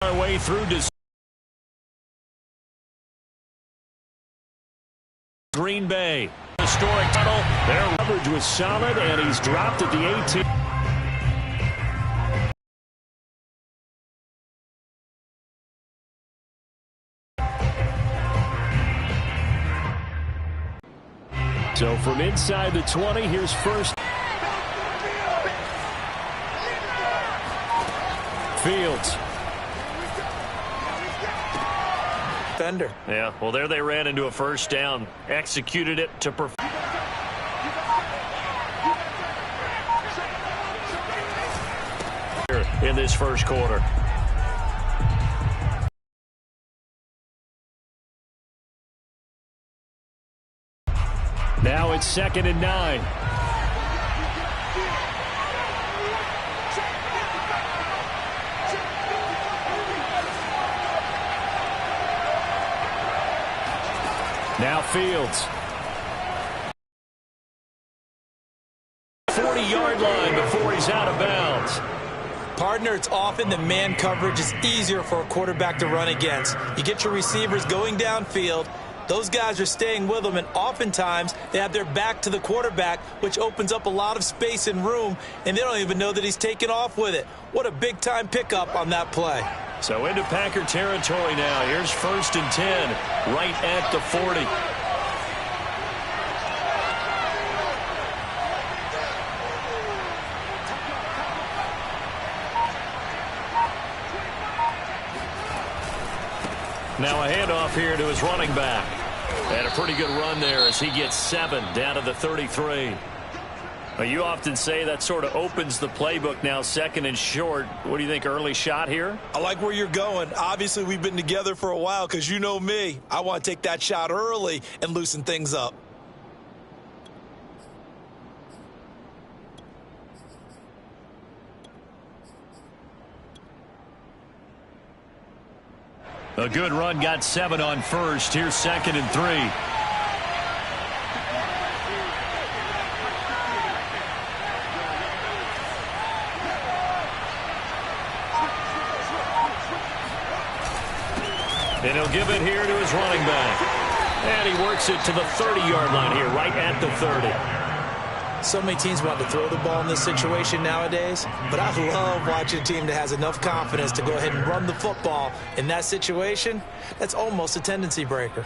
Our way through to Green Bay. Historic tunnel. Their coverage was solid, and he's dropped at the 18. So from inside the 20, here's first. Fields. Defender. Yeah, well, there they ran into a first down. Executed it to perfection. In this first quarter. Now it's 2nd and 9. Now Fields. 40-yard line before he's out of bounds. Partner, it's often the man coverage is easier for a quarterback to run against. You get your receivers going downfield. Those guys are staying with them, and oftentimes they have their back to the quarterback, which opens up a lot of space and room, and they don't even know that he's taken off with it. What a big-time pickup on that play. So into Packer territory now. Here's 1st and 10, right at the 40. Now a handoff here to his running back. And a pretty good run there as he gets 7 down to the 33. Well, you often say that sort of opens the playbook now, 2nd and short. What do you think, early shot here? I like where you're going. Obviously, we've been together for a while because you know me. I want to take that shot early and loosen things up. A good run, got 7 on first. Here's 2nd and 3. And he'll give it here to his running back. And he works it to the 30-yard line here, right at the 30. So many teams want to throw the ball in this situation nowadays, but I love watching a team that has enough confidence to go ahead and run the football in that situation. That's almost a tendency breaker.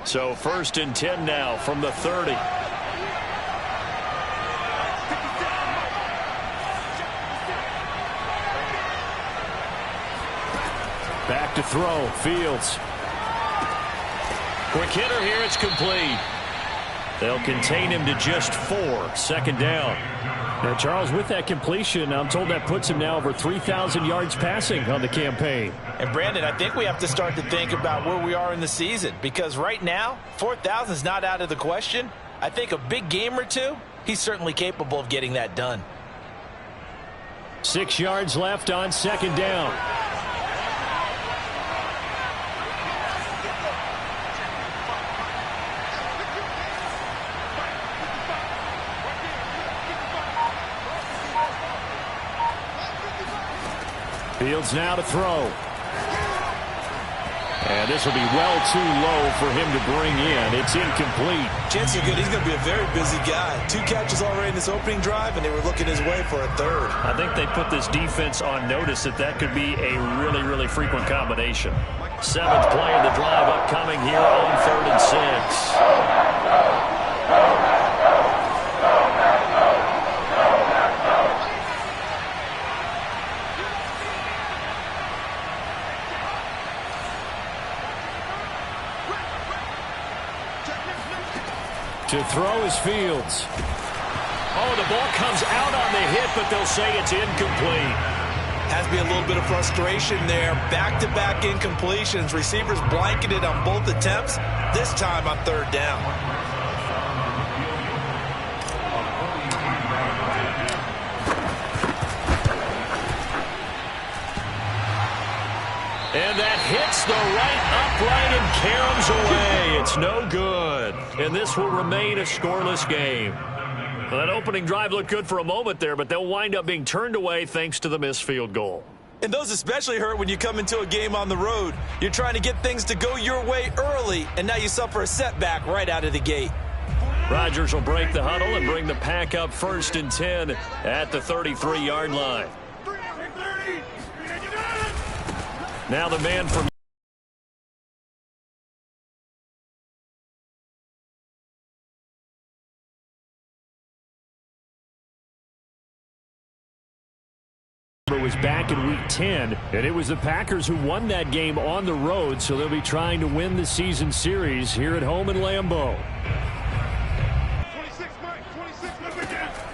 So 1st and 10 now from the 30. Back to throw. Fields. Quick hitter here. It's complete. They'll contain him to just 4. 2nd down. Now, Charles, with that completion, I'm told that puts him now over 3,000 yards passing on the campaign. And, Brandon, I think we have to start to think about where we are in the season, because right now, 4,000 is not out of the question. I think a big game or two, he's certainly capable of getting that done. 6 yards left on 2nd down. Fields now to throw. And this will be well too low for him to bring in. It's incomplete. Chances are good. He's going to be a very busy guy. 2 catches already in this opening drive, and they were looking his way for a 3rd. I think they put this defense on notice that could be a really, really frequent combination. 7th play of the drive upcoming here on 3rd and 6. To throw is Fields. Oh, the ball comes out on the hit, but they'll say it's incomplete. Has to be a little bit of frustration there. Back-to-back incompletions. Receivers blanketed on both attempts, this time on 3rd down. And that hits the right upright and caroms away. It's no good. and this will remain a scoreless game. Well, that opening drive looked good for a moment there, but they'll wind up being turned away thanks to the missed field goal. And those especially hurt when you come into a game on the road. You're trying to get things to go your way early, and now you suffer a setback right out of the gate. Rodgers will break the huddle and bring the pack up 1st and 10 at the 33-yard line. Now the man from was back in Week 10, and it was the Packers who won that game on the road, so they'll be trying to win the season series here at home in Lambeau.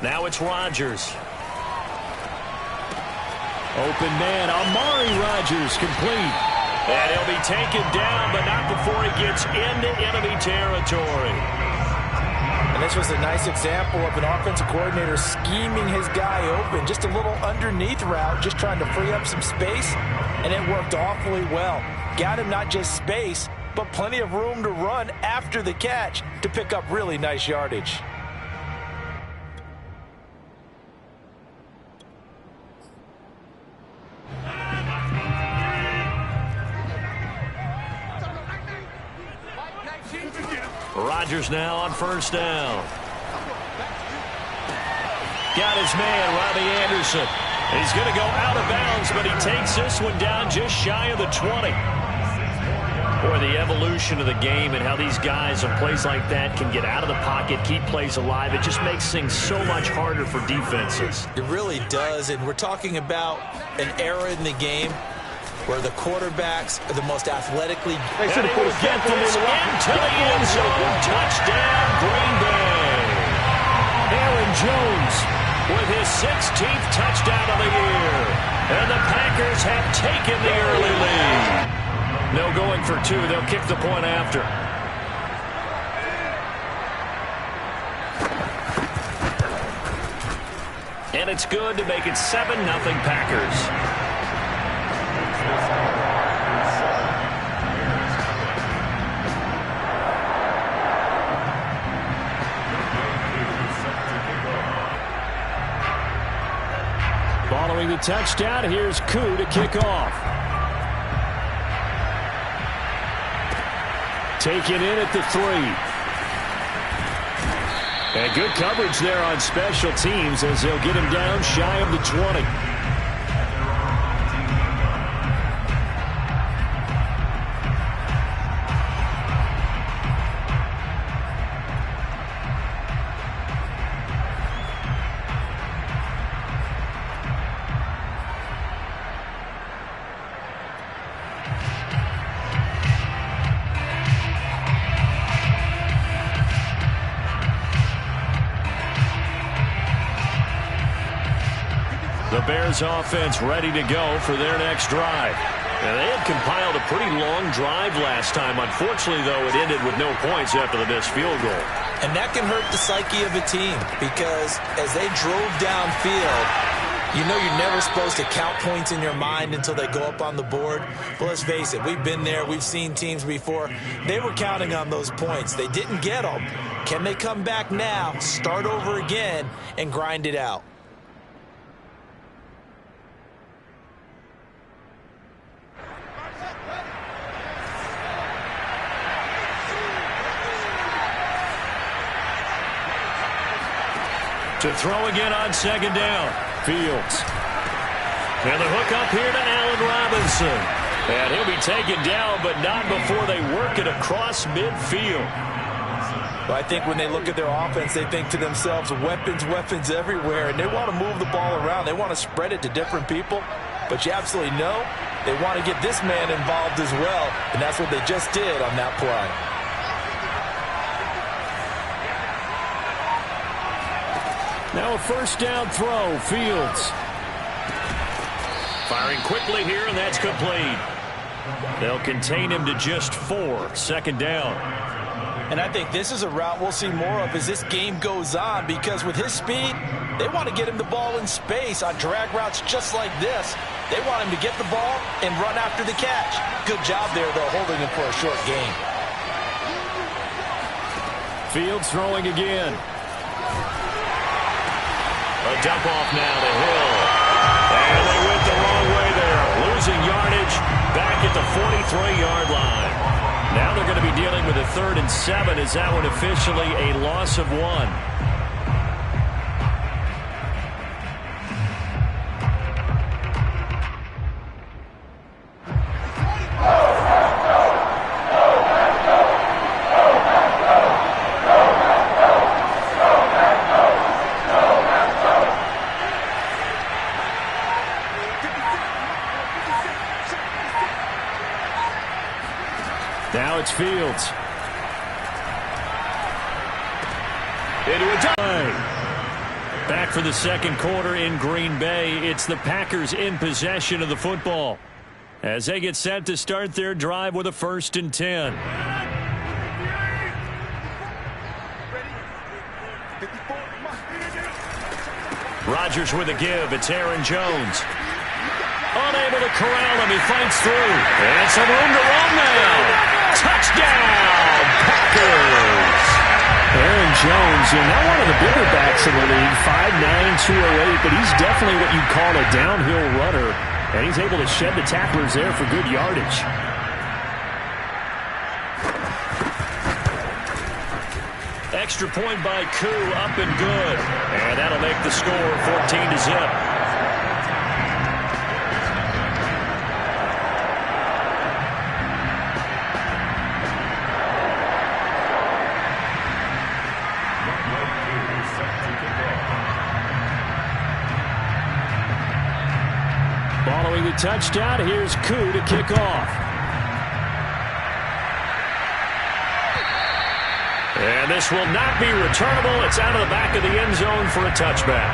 Now it's Rodgers. Open man, Amari Rodgers complete. And he'll be taken down, but not before he gets into enemy territory. And this was a nice example of an offensive coordinator scheming his guy open. Just a little underneath route, just trying to free up some space, and it worked awfully well. Got him not just space, but plenty of room to run after the catch to pick up really nice yardage. Rodgers now on 1st down. Got his man, Robbie Anderson. He's going to go out of bounds, but he takes this one down just shy of the 20. Boy, the evolution of the game and how these guys on plays like that can get out of the pocket, keep plays alive. It just makes things so much harder for defenses. It really does, and we're talking about an era in the game where the quarterbacks are the most athletically. And he will get this into the end zone. Touchdown, Green Bay. Aaron Jones with his 16th touchdown of the year. And the Packers have taken the early lead. No going for two. They'll kick the point after. And it's good to make it 7-0 Packers. Following the touchdown, here's Koo to kick off. Taken in at the 3. And good coverage there on special teams as they'll get him down shy of the 20. The Bears offense ready to go for their next drive. And they had compiled a pretty long drive last time. Unfortunately, though, it ended with no points after the missed field goal. And that can hurt the psyche of a team because as they drove downfield, you know you're never supposed to count points in your mind until they go up on the board. But let's face it, we've been there. We've seen teams before. They were counting on those points. They didn't get them. Can they come back now, start over again, and grind it out? To throw again on 2nd down. Fields. And the hook up here to Allen Robinson. And he'll be taken down, but not before they work it across midfield. Well, I think when they look at their offense, they think to themselves, weapons, weapons everywhere, and they want to move the ball around. They want to spread it to different people. But you absolutely know they want to get this man involved as well, and that's what they just did on that play. Now a 1st down throw, Fields. Firing quickly here, and that's complete. They'll contain him to just 4, 2nd down. And I think this is a route we'll see more of as this game goes on because with his speed, they want to get him the ball in space on drag routes just like this. They want him to get the ball and run after the catch. Good job there, though, holding him for a short gain. Fields throwing again. A dump off now to Hill. And they went the wrong way there. Losing yardage back at the 43-yard line. Now they're going to be dealing with a 3rd and 7. Is that one officially a loss of 1? Now it's Fields. Into a tie. Back for the second quarter in Green Bay. It's the Packers in possession of the football as they get set to start their drive with a 1st and 10. Rodgers with a give. It's Aaron Jones. Unable to corral him. He fights through. And some room to run now. Touchdown, Packers. Aaron Jones, not one of the bigger backs in the league, 5'9", 208, but he's definitely what you'd call a downhill runner, and he's able to shed the tacklers there for good yardage. Extra point by Koo, up and good, and that'll make the score 14-0. Following the touchdown, here's Koo to kick off. And this will not be returnable. It's out of the back of the end zone for a touchback.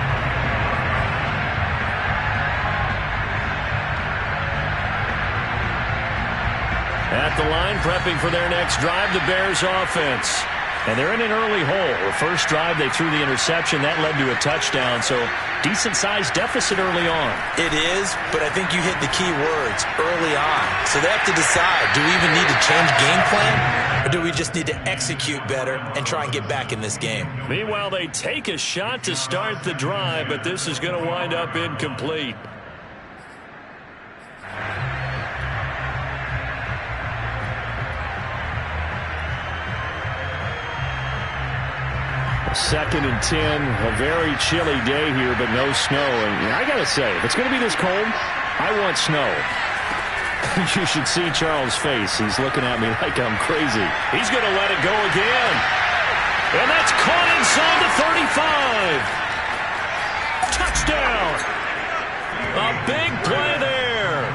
At the line, prepping for their next drive, the Bears offense. And they're in an early hole. The first drive, they threw the interception. That led to a touchdown, so decent-sized deficit early on. It is, but I think you hit the key words, early on. So they have to decide, do we even need to change game plan, or do we just need to execute better and try and get back in this game? Meanwhile, they take a shot to start the drive, but this is going to wind up incomplete. Second and 10, a very chilly day here, but no snow. And I got to say, if it's going to be this cold, I want snow. You should see Charles' face. He's looking at me like I'm crazy. He's going to let it go again. And that's caught inside the 35. Touchdown. A big play there.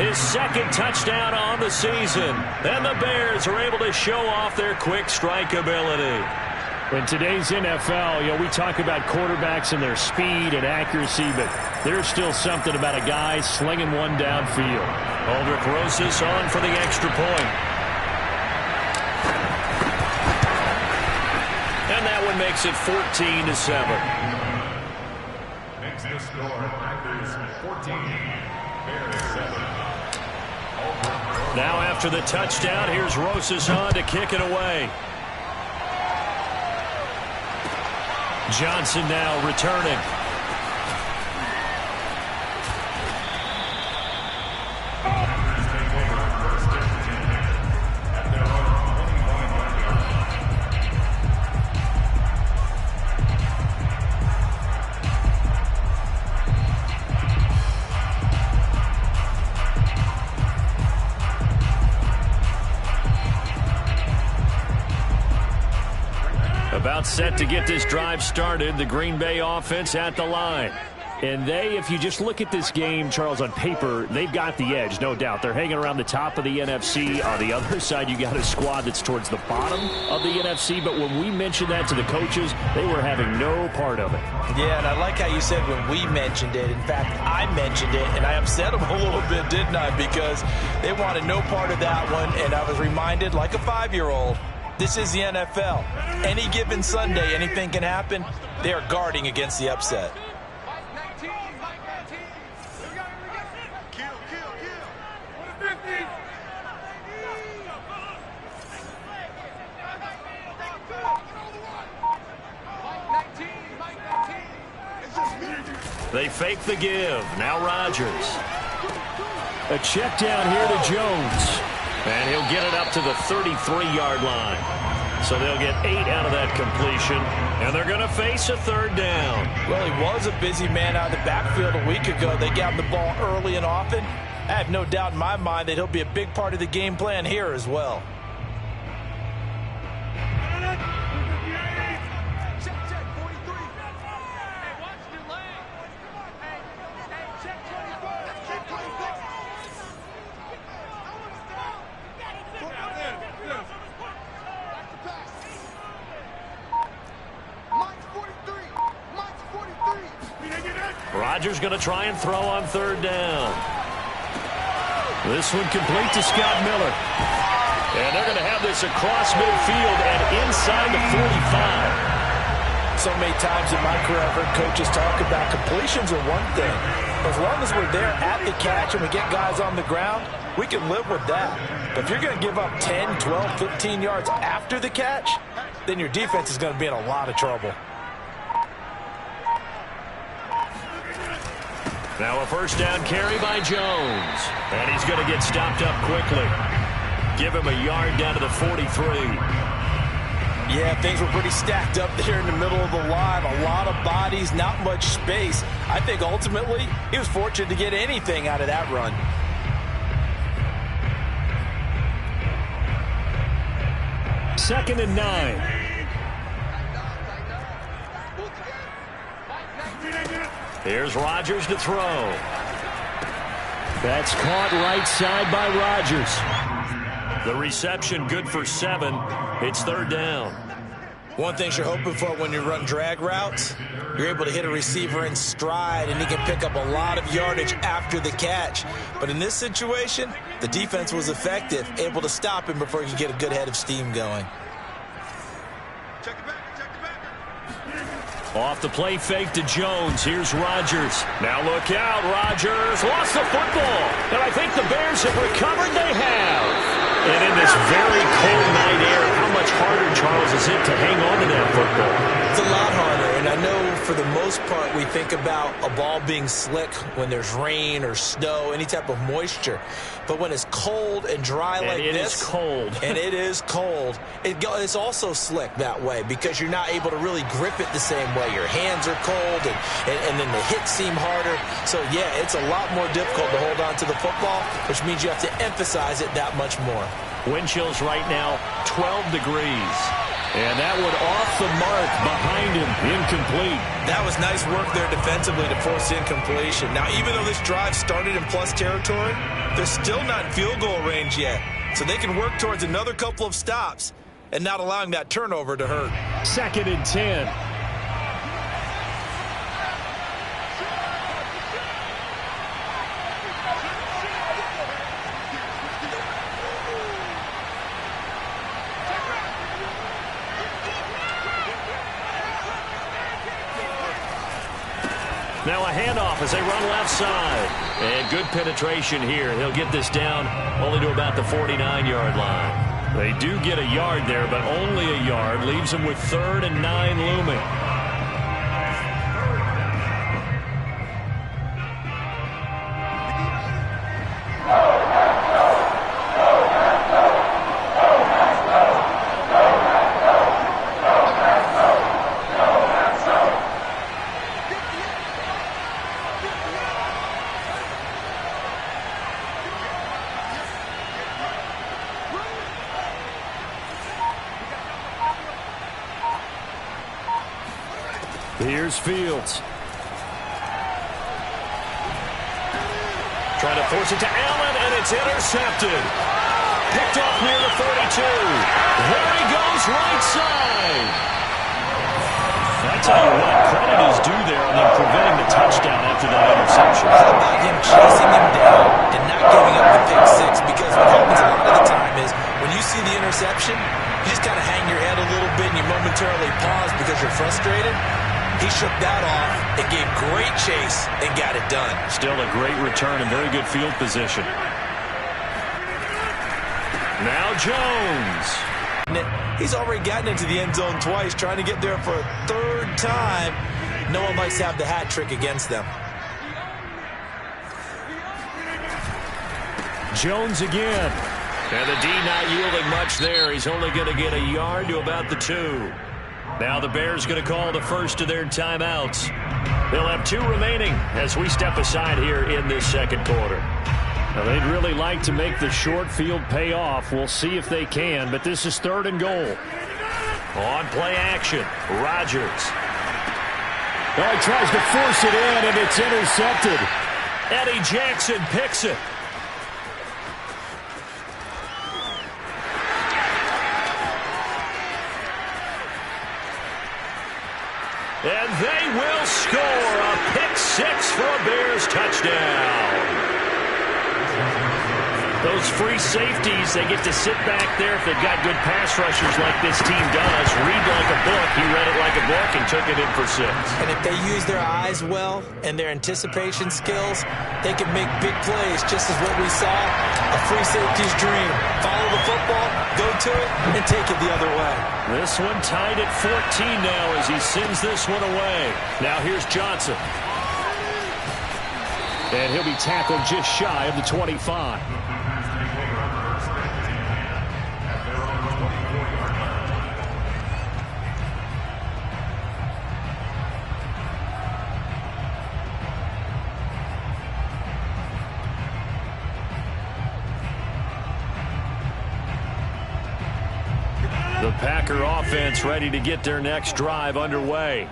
His second touchdown on the season. And the Bears are able to show off their quick strike ability. In today's NFL, we talk about quarterbacks and their speed and accuracy, but there's still something about a guy slinging one downfield. Aldrich Rosas on for the extra point. And that one makes it 14-7. Makes the score, Packers 14, Bears 7. Now after the touchdown, here's Rosas on to kick it away. Johnson now returning. About set to get this drive started. The Green Bay offense at the line. And they, if you just look at this game, Charles, on paper, they've got the edge, no doubt. They're hanging around the top of the NFC. On the other side, you got a squad that's towards the bottom of the NFC. But when we mentioned that to the coaches, they were having no part of it. Yeah, and I like how you said when we mentioned it. In fact, I mentioned it, and I upset them a little bit, didn't I? Because they wanted no part of that one, and I was reminded, like a 5-year-old, this is the NFL. Any given Sunday, anything can happen. They are guarding against the upset. They fake the give. Now Rodgers. A check down here to Jones. And he'll get it up to the 33-yard line. So they'll get 8 out of that completion. And they're going to face a third down. Well, he was a busy man out of the backfield a week ago. They got him the ball early and often. I have no doubt in my mind that he'll be a big part of the game plan here as well. Rodgers going to try and throw on third down. This one complete to Scott Miller. And they're going to have this across midfield and inside the 45. So many times in my career I've heard coaches talk about completions are one thing. As long as we're there at the catch and we get guys on the ground, we can live with that. But if you're going to give up 10, 12, 15 yards after the catch, then your defense is going to be in a lot of trouble. Now a first down carry by Jones. And he's going to get stopped up quickly. Give him a yard down to the 43. Yeah, things were pretty stacked up there in the middle of the line. A lot of bodies, not much space. I think ultimately he was fortunate to get anything out of that run. Second and 9. Here's Rodgers to throw. That's caught right side by Rodgers. The reception good for 7. It's third down. One thing you're hoping for when you run drag routes, you're able to hit a receiver in stride, and he can pick up a lot of yardage after the catch. But in this situation, the defense was effective, able to stop him before he could get a good head of steam going. Off the play fake to Jones. Here's Rodgers. Now look out. Rodgers lost the football. And I think the Bears have recovered. They have. And in this very cold night air, how much harder, Charles, is it to hang on to that football? It's a lot harder. And I know for the most part we think about a ball being slick when there's rain or snow, any type of moisture. But when it's cold and dry like this. And it is cold. And it is cold. It's also slick that way because you're not able to really grip it the same way. Your hands are cold and then the hits seem harder. So, yeah, it's a lot more difficult to hold on to the football, which means you have to emphasize it that much more. Wind chills right now, 12 degrees. And that one off the mark behind him, incomplete. That was nice work there defensively to force incompletion. Now, even though this drive started in plus territory, they're still not in field goal range yet. So they can work towards another couple of stops and not allowing that turnover to hurt. Second and 10. Now a handoff as they run left side. And good penetration here. He'll get this down only to about the 49-yard line. They do get a yard there, but only a yard. Leaves them with 3rd and 9 looming. Here's Fields. Trying to force it to Allen, and it's intercepted. Picked off near the 32. There he goes, right side. I tell you what, credit is due there on them preventing the touchdown after that interception. How about him chasing him down and not giving up the pick six? Because what happens a lot of the time is when you see the interception, you just kind of hang your head a little bit and you momentarily pause because you're frustrated. He shook that off and gave great chase and got it done. Still a great return and very good field position. Now Jones. He's already gotten into the end zone twice, trying to get there for a 3rd time. No one likes to have the hat trick against them. Jones again. And the D not yielding much there. He's only going to get a yard to about the 2. Now the Bears going to call the first of their timeouts. They'll have 2 remaining as we step aside here in this second quarter. Now they'd really like to make the short field pay off. We'll see if they can, but this is 3rd and goal. On play action, Rodgers. Well, he tries to force it in, and it's intercepted. Eddie Jackson picks it. And they will score a pick 6 for a Bears touchdown. Those free safeties, they get to sit back there if they've got good pass rushers like this team does. Read like a book. He read it like a book and took it in for 6. And if they use their eyes well and their anticipation skills, they can make big plays, just as what we saw, a free safety's dream. Follow the football, go to it, and take it the other way. This one tied at 14 now as he sends this one away. Now here's Johnson. And he'll be tackled just shy of the 25. The Packer offense ready to get their next drive underway.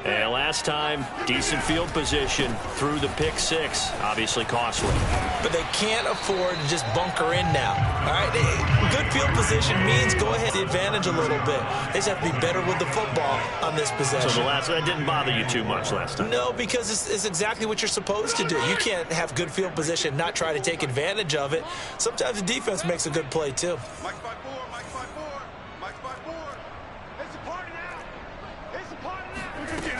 And last time, decent field position through the pick 6. Obviously costly. But they can't afford to just bunker in now. All right, good field position means go ahead, the advantage a little bit. They just have to be better with the football on this possession. So that didn't bother you too much last time? No, because it's exactly what you're supposed to do. You can't have good field position, not try to take advantage of it. Sometimes the defense makes a good play too. Mike's by 4. Mike's by 4. Mike's by 4. It's a party now. It's a party now.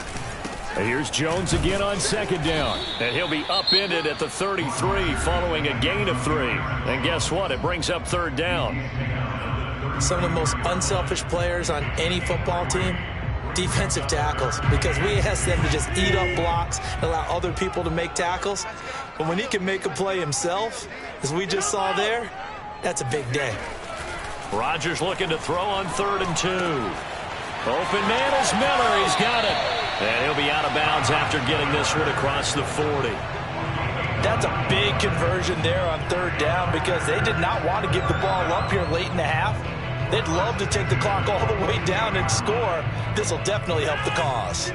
And here's Jones again on 2nd down. And he'll be upended at the 33 following a gain of 3. And guess what? It brings up 3rd down. Some of the most unselfish players on any football team, defensive tackles, because we ask them to just eat up blocks and allow other people to make tackles. But when he can make a play himself, as we just saw there, that's a big day. Rodgers looking to throw on 3rd and 2. Open man is Miller. He's got it. And he'll be out of bounds after getting this one across the 40. That's a big conversion there on 3rd down because they did not want to give the ball up here late in the half. They'd love to take the clock all the way down and score. This will definitely help the cause.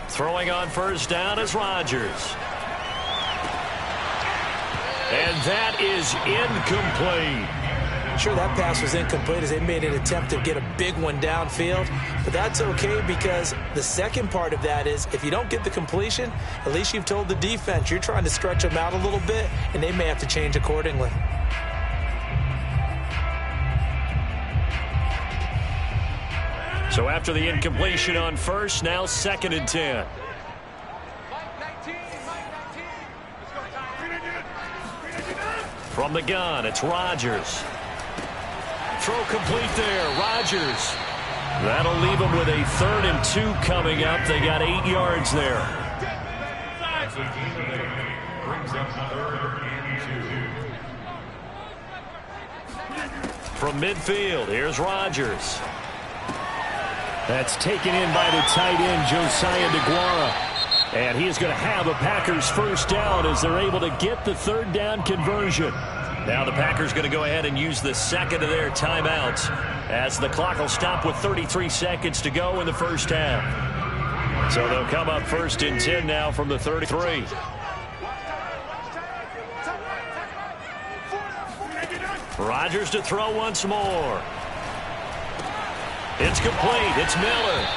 Throwing on 1st down is Rodgers. And that is incomplete. Sure, that pass was incomplete as they made an attempt to get a big one downfield. But that's okay because the second part of that is if you don't get the completion, at least you've told the defense you're trying to stretch them out a little bit, and they may have to change accordingly. So after the incompletion on 1st, now 2nd and 10. From the gun, it's Rodgers. Throw complete there, Rodgers. That'll leave them with a 3rd and 2 coming up. They got 8 yards there. Brings up 3rd and 2. From midfield, here's Rodgers. That's taken in by the tight end, Josiah DeGuara. And he is going to have a Packers 1st down as they're able to get the 3rd down conversion. Now the Packers going to go ahead and use the 2nd of their timeouts as the clock will stop with 33 seconds to go in the 1st half. So they'll come up 1st and 10 now from the 33. Rodgers to throw once more. It's complete. It's Miller.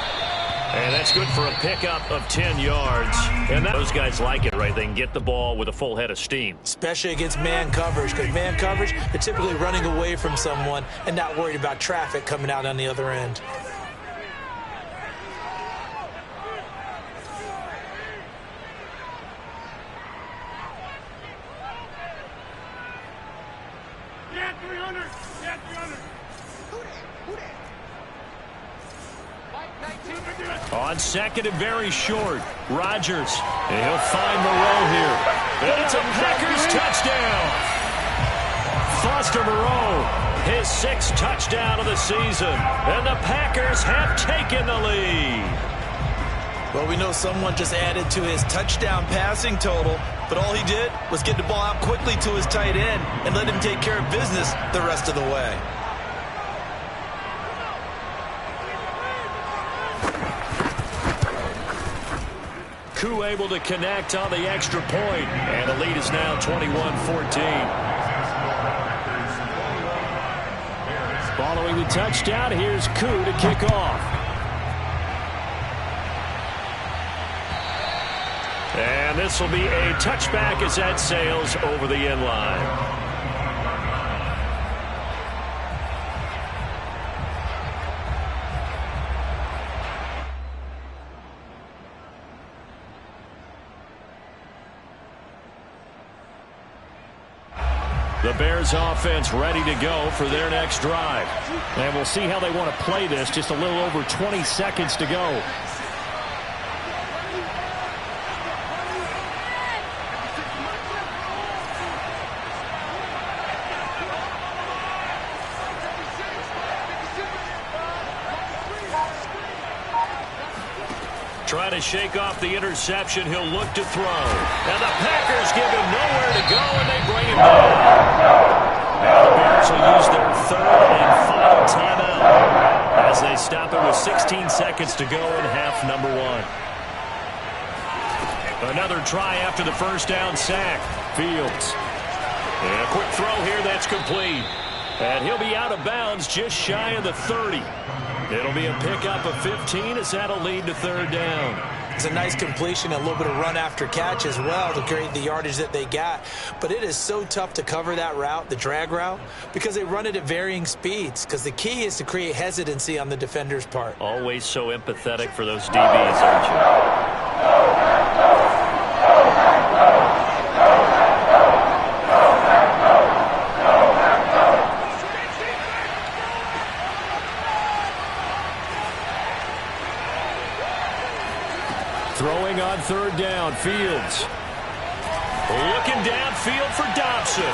And that's good for a pickup of 10 yards. And those guys like it, right? They can get the ball with a full head of steam. Especially against man coverage, because man coverage, they're typically running away from someone and not worried about traffic coming out on the other end. On second and very short, Rodgers. And he'll find Moreau here. And it's a Packers touchdown. Foster Moreau, his 6th touchdown of the season. And the Packers have taken the lead. Well, we know someone just added to his touchdown passing total, but all he did was get the ball out quickly to his tight end and let him take care of business the rest of the way. Koo able to connect on the extra point, and the lead is now 21-14. Following the touchdown, here's Koo to kick off. And this will be a touchback as that sails over the end line. The Bears offense ready to go for their next drive. And we'll see how they want to play this. Just a little over 20 seconds to go. Trying to shake off the interception. He'll look to throw. And the Packers give him nowhere to go, and they bring him down. Now the Bears will use their 3rd and final timeout as they stop it with 16 seconds to go in half number 1. Another try after the first down sack. Fields. And a quick throw here that's complete. And he'll be out of bounds just shy of the 30. It'll be a pickup of 15 as that'll lead to 3rd down. It's a nice completion, a little bit of run after catch as well to create the yardage that they got. But it is so tough to cover that route, the drag route, because they run it at varying speeds. Because the key is to create hesitancy on the defender's part. Always so empathetic for those DBs, aren't you? Throwing on 3rd down, Fields. Looking downfield for Dobson.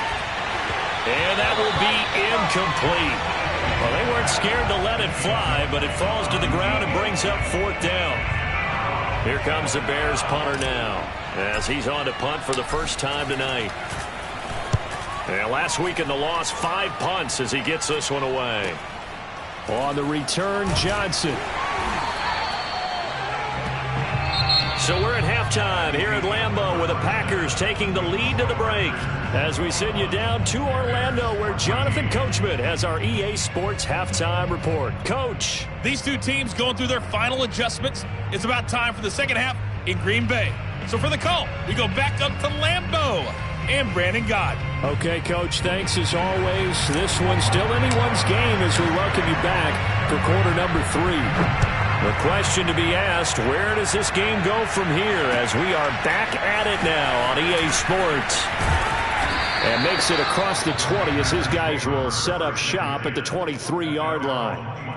And that will be incomplete. Well, they weren't scared to let it fly, but it falls to the ground and brings up 4th down. Here comes the Bears punter now, as he's on to punt for the first time tonight. And last week in the loss, 5 punts as he gets this one away. On the return, Johnson. So we're at halftime here at Lambeau with the Packers taking the lead to the break as we send you down to Orlando where Jonathan Coachman has our EA Sports halftime report. Coach. These two teams going through their final adjustments. It's about time for the second half in Green Bay. So for the call, we go back up to Lambeau and Brandon God. Okay, Coach, thanks as always. This one's still anyone's game as we welcome you back for quarter number 3. The question to be asked, where does this game go from here as we are back at it now on EA Sports? And makes it across the 20 as his guys will set up shop at the 23-yard line.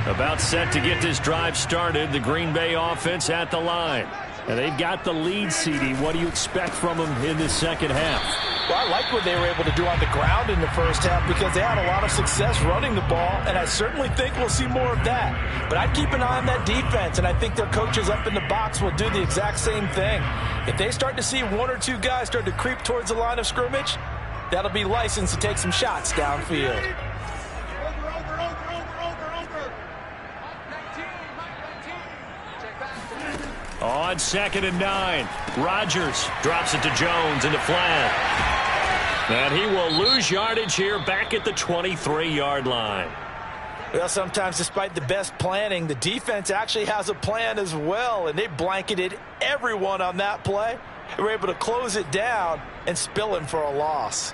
About set to get this drive started. The Green Bay offense at the line. And they've got the lead, CD. What do you expect from them in the second half? Well, I like what they were able to do on the ground in the first half because they had a lot of success running the ball, and I certainly think we'll see more of that. But I'd keep an eye on that defense, and I think their coaches up in the box will do the exact same thing. If they start to see 1 or 2 guys start to creep towards the line of scrimmage, that'll be licensed to take some shots downfield. On 2nd and 9, Rodgers drops it to Jones into flat. And he will lose yardage here back at the 23-yard line. Well, sometimes despite the best planning, the defense actually has a plan as well, and they blanketed everyone on that play. They were able to close it down and spill him for a loss.